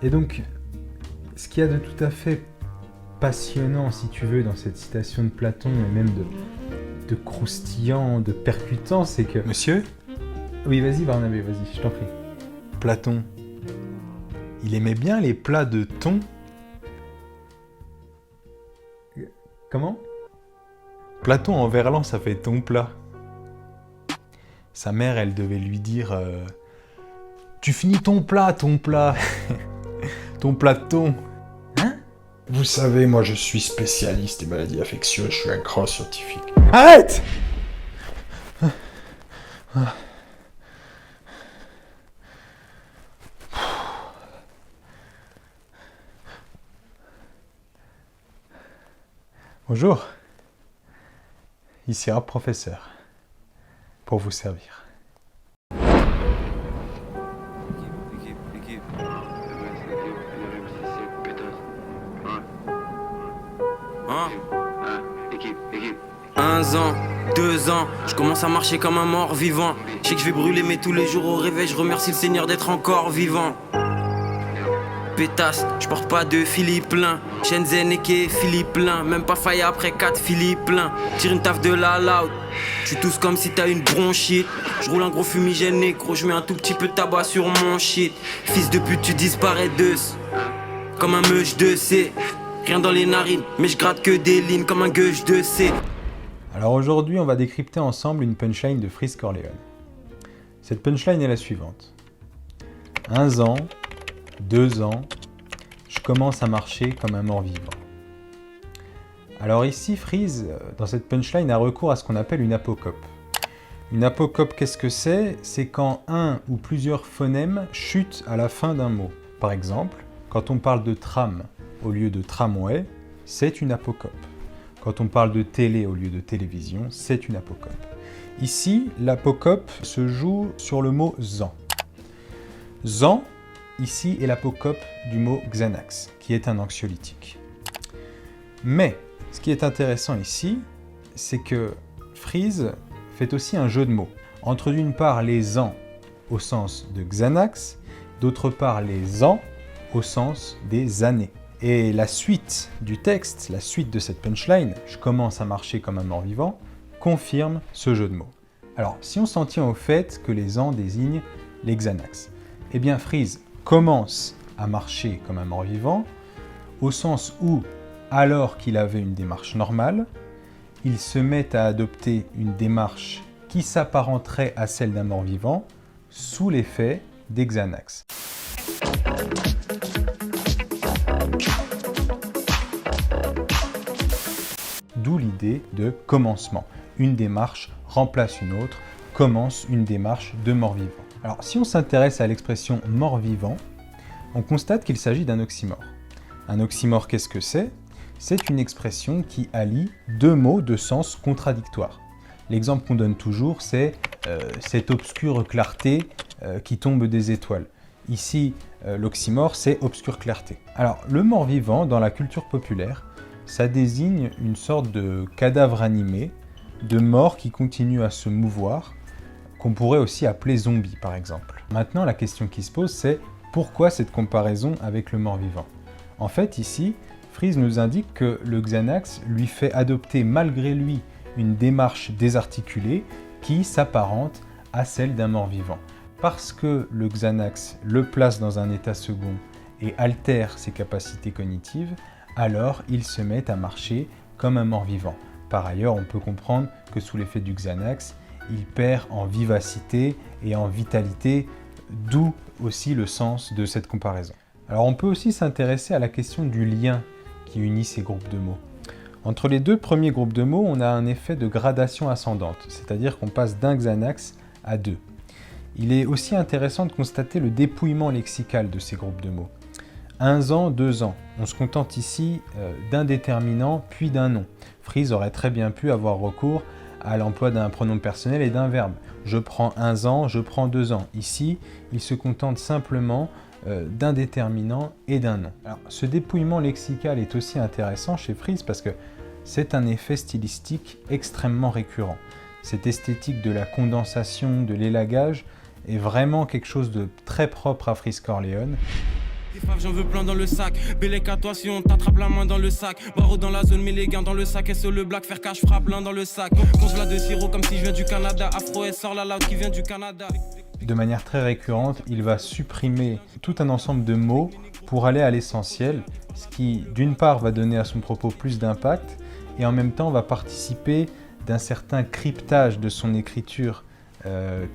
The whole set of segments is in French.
Et donc, ce qu'il y a de tout à fait passionnant, si tu veux, dans cette citation de Platon, et même de croustillant, de percutant, c'est que... Monsieur ? Oui, vas-y Barnabé, vas-y, je t'en prie. Platon, il aimait bien les plats de thon. Comment ? Platon en verlan, ça fait ton plat. Sa mère, elle devait lui dire tu finis ton plat, ton plat de thon. Hein ? Vous savez, moi je suis spécialiste des maladies infectieuses, je suis un grand scientifique. Arrête! Bonjour, ici un professeur, pour vous servir. Un an, 2 ans, je commence à marcher comme un mort vivant. Je sais que je vais brûler mais tous les jours au réveil je remercie le Seigneur d'être encore vivant. Pétasse, je porte pas de Philippe plein. Shenzhen et Philippe plein. Même pas faille après 4 Philippe plein. Tire une taf de la loud. Tu tousses comme si t'as une bronchite. Je roule un gros fumigène négro. Je mets un tout petit peu de tabac sur mon shit. Fils de pute, tu disparais d'eux. Comme un meuche de C. Rien dans les narines, mais je gratte que des lignes comme un gueuche de C. Alors aujourd'hui, on va décrypter ensemble une punchline de Freeze Corleone. Cette punchline est la suivante. 1 an, 2 ans, je commence à marcher comme un mort-vivant. Alors ici, Freeze, dans cette punchline, a recours à ce qu'on appelle une apocope. Une apocope, qu'est-ce que c'est ? C'est quand un ou plusieurs phonèmes chutent à la fin d'un mot. Par exemple, quand on parle de tram au lieu de tramway, c'est une apocope. Quand on parle de télé au lieu de télévision, c'est une apocope. Ici, l'apocope se joue sur le mot zan. Zan, ici, est l'apocope du mot Xanax, qui est un anxiolytique. Mais, ce qui est intéressant ici, c'est que Freeze fait aussi un jeu de mots. Entre d'une part les zans au sens de Xanax, d'autre part les zans au sens des années. Et la suite du texte, la suite de cette punchline, je commence à marcher comme un mort-vivant, confirme ce jeu de mots. Alors, si on s'en tient au fait que les ans désignent les Xanax, eh bien Freeze commence à marcher comme un mort-vivant, au sens où, alors qu'il avait une démarche normale, il se met à adopter une démarche qui s'apparenterait à celle d'un mort-vivant sous l'effet des Xanax. D'où l'idée de commencement. Une démarche remplace une autre, commence une démarche de mort-vivant. Alors, si on s'intéresse à l'expression mort-vivant, on constate qu'il s'agit d'un oxymore. Un oxymore, qu'est-ce que c'est ? C'est une expression qui allie 2 mots de sens contradictoires. L'exemple qu'on donne toujours, c'est cette obscure clarté qui tombe des étoiles. Ici, l'oxymore, c'est obscure clarté. Alors, le mort-vivant, dans la culture populaire, ça désigne une sorte de cadavre animé, de mort qui continue à se mouvoir, qu'on pourrait aussi appeler zombie par exemple. Maintenant, la question qui se pose, c'est pourquoi cette comparaison avec le mort-vivant ? En fait, ici, Freeze nous indique que le Xanax lui fait adopter malgré lui une démarche désarticulée qui s'apparente à celle d'un mort-vivant. Parce que le Xanax le place dans un état second et altère ses capacités cognitives, alors il se met à marcher comme un mort-vivant. Par ailleurs, on peut comprendre que sous l'effet du Xanax, il perd en vivacité et en vitalité, d'où aussi le sens de cette comparaison. Alors on peut aussi s'intéresser à la question du lien qui unit ces groupes de mots. Entre les 2 premiers groupes de mots, on a un effet de gradation ascendante, c'est-à-dire qu'on passe d'un Xanax à 2. Il est aussi intéressant de constater le dépouillement lexical de ces groupes de mots. 1 an, 2 ans. On se contente ici d'un déterminant puis d'un nom. Freeze aurait très bien pu avoir recours à l'emploi d'un pronom personnel et d'un verbe. Je prends 1 an, je prends 2 ans. Ici, il se contente simplement d'un déterminant et d'un nom. Alors, ce dépouillement lexical est aussi intéressant chez Freeze parce que c'est un effet stylistique extrêmement récurrent. Cette esthétique de la condensation, de l'élagage, est vraiment quelque chose de très propre à Freeze Corleone. J'en veux plein dans le sac, Bélec à toi si on t'attrape la main dans le sac. Barreau dans la zone, mais les gains dans le sac. SO le black, faire cash, frappe l'un dans le sac. Consulat de sirop comme si je viens du Canada. Afro S sort la loud qui vient du Canada. De manière très récurrente, il va supprimer tout un ensemble de mots pour aller à l'essentiel, ce qui d'une part va donner à son propos plus d'impact et en même temps va participer d'un certain cryptage de son écriture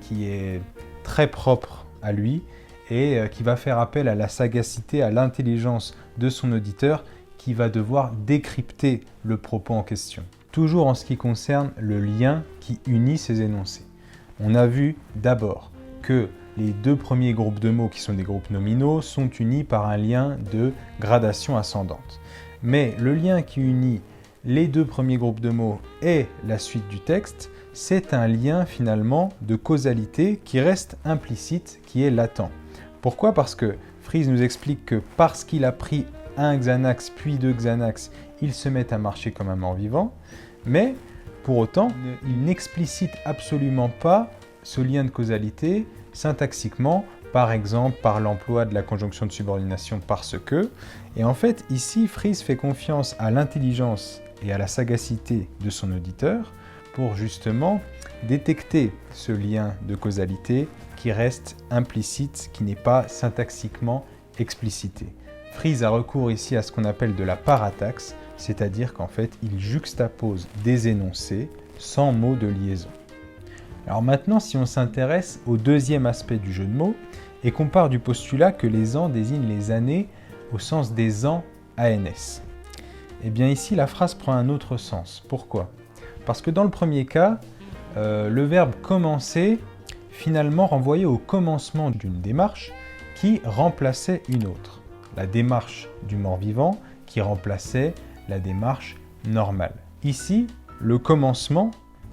qui est très propre à lui et qui va faire appel à la sagacité, à l'intelligence de son auditeur qui va devoir décrypter le propos en question. Toujours en ce qui concerne le lien qui unit ces énoncés. On a vu d'abord que les deux premiers groupes de mots qui sont des groupes nominaux sont unis par un lien de gradation ascendante. Mais le lien qui unit les deux premiers groupes de mots et la suite du texte, c'est un lien finalement de causalité qui reste implicite, qui est latent. Pourquoi ? Parce que Freeze nous explique que parce qu'il a pris un Xanax puis deux Xanax, il se met à marcher comme un mort-vivant, mais pour autant, il n'explicite absolument pas ce lien de causalité syntaxiquement, par exemple par l'emploi de la conjonction de subordination parce que. Et en fait, ici, Freeze fait confiance à l'intelligence et à la sagacité de son auditeur pour justement détecter ce lien de causalité qui reste implicite, qui n'est pas syntaxiquement explicité. Freeze a recours ici à ce qu'on appelle de la parataxe, c'est-à-dire qu'en fait, il juxtapose des énoncés sans mot de liaison. Alors maintenant, si on s'intéresse au deuxième aspect du jeu de mots et qu'on part du postulat que les ans désignent les années au sens des ans ANS, eh bien ici, la phrase prend un autre sens. Pourquoi ? Parce que dans le premier cas, le verbe « commencer » finalement renvoyait au commencement d'une démarche qui remplaçait une autre. La démarche du mort-vivant qui remplaçait la démarche normale. Ici, le commencement,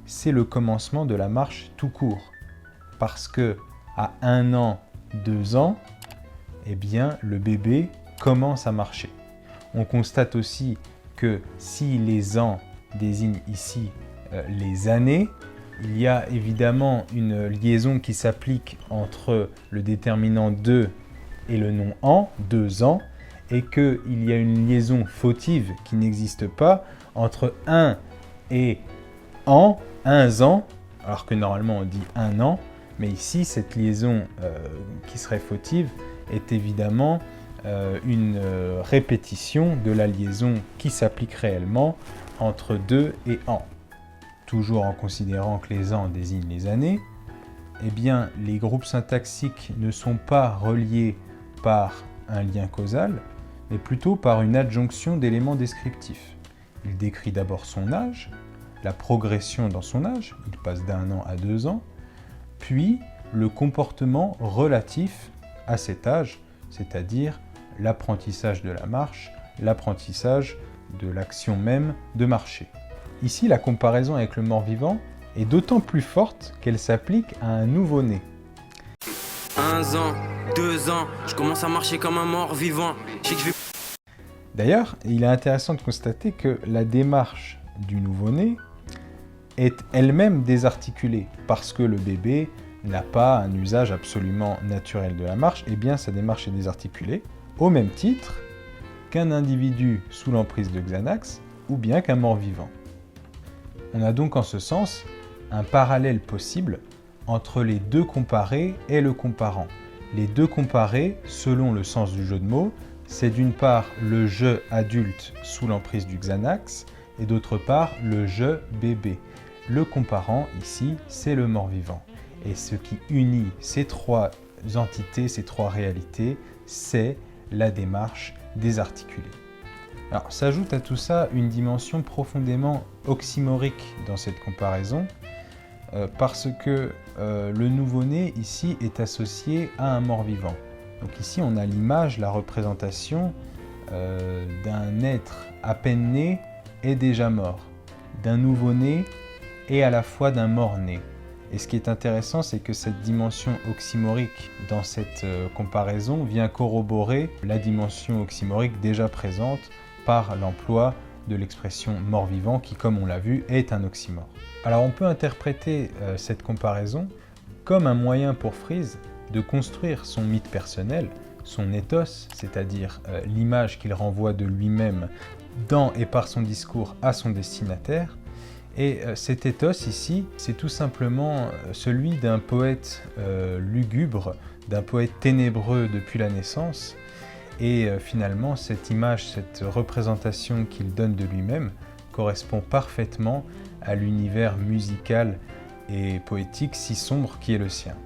c'est le commencement de la marche tout court. Parce que à 1 an, 2 ans, eh bien, le bébé commence à marcher. On constate aussi que si les ans désignent ici les années, il y a évidemment une liaison qui s'applique entre le déterminant 2 et le nom an, 2 ans, et qu'il y a une liaison fautive qui n'existe pas entre 1 et an, 1 ans, alors que normalement on dit 1 an, mais ici cette liaison qui serait fautive est évidemment une répétition de la liaison qui s'applique réellement entre 2 et an. Toujours en considérant que les ans désignent les années, eh bien les groupes syntaxiques ne sont pas reliés par un lien causal, mais plutôt par une adjonction d'éléments descriptifs. Il décrit d'abord son âge, la progression dans son âge, il passe d'1 an à 2 ans, puis le comportement relatif à cet âge, c'est-à-dire l'apprentissage de la marche, l'apprentissage de l'action même de marcher. Ici, la comparaison avec le mort-vivant est d'autant plus forte qu'elle s'applique à un nouveau-né. 1 an, 2 ans, je commence à marcher comme un mort-vivant. D'ailleurs, il est intéressant de constater que la démarche du nouveau-né est elle-même désarticulée parce que le bébé n'a pas un usage absolument naturel de la marche, et bien sa démarche est désarticulée, au même titre qu'un individu sous l'emprise de Xanax ou bien qu'un mort-vivant. On a donc en ce sens un parallèle possible entre les deux comparés et le comparant. Les deux comparés, selon le sens du jeu de mots, c'est d'une part le je adulte sous l'emprise du Xanax et d'autre part le je bébé. Le comparant ici, c'est le mort-vivant. Et ce qui unit ces trois entités, ces trois réalités, c'est la démarche désarticulée. Alors, s'ajoute à tout ça une dimension profondément oxymorique dans cette comparaison, parce que le nouveau-né ici est associé à un mort-vivant. Donc ici, on a l'image, la représentation d'un être à peine né et déjà mort, d'un nouveau-né et à la fois d'un mort-né. Et ce qui est intéressant, c'est que cette dimension oxymorique dans cette comparaison vient corroborer la dimension oxymorique déjà présente par l'emploi de l'expression mort-vivant qui, comme on l'a vu, est un oxymore. Alors on peut interpréter cette comparaison comme un moyen pour Freeze de construire son mythe personnel, son ethos, c'est-à-dire l'image qu'il renvoie de lui-même dans et par son discours à son destinataire. Et cet ethos ici, c'est tout simplement celui d'un poète lugubre, d'un poète ténébreux depuis la naissance. Et finalement, cette image, cette représentation qu'il donne de lui-même correspond parfaitement à l'univers musical et poétique si sombre qui est le sien.